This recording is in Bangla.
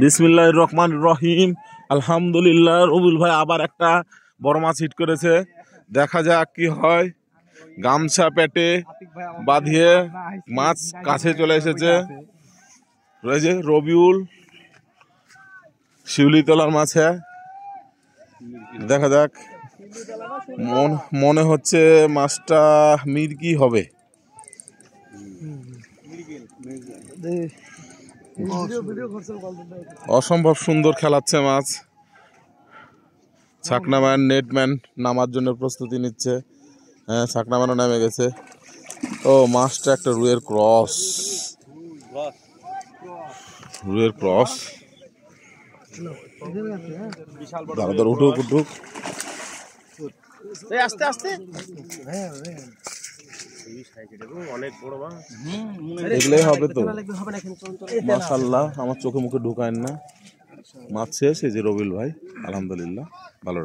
বিসমিল্লাহির রহমানির রহিম। আলহামদুলিল্লাহ, রবিউল ভাই আবার একটা বড় মাছ হিট করেছে। দেখা যাক কি হয়। গামছা পেটে বাঁধিয়ে মাছ কাছে চলে এসেছে। রয়েছে রবিউল, শিউলিতলার মাছে। দেখা যাক, মনে হচ্ছে মাছটা মির্গি হবে। অসম্ভব সুন্দর খেলাচ্ছে মাছ। ছাকনাম্যান নেটম্যান নামার জন্য প্রস্তুতি নিচ্ছে। হ্যাঁ, ছাকনাম্যানও নেমে গেছে। ও, মাছটা একটা রুইয়ের ক্রস। রুইয়ের ক্রস। দাঁড়া উঠুক উঠুক। আস্তে আস্তে এগুলোই হবে তো। মাশাআল্লাহ, আমার চোখে মুখে ঢুকায় না। মাছ শেষ। এই যে রবিউল ভাই, আলহামদুলিল্লাহ ভালো।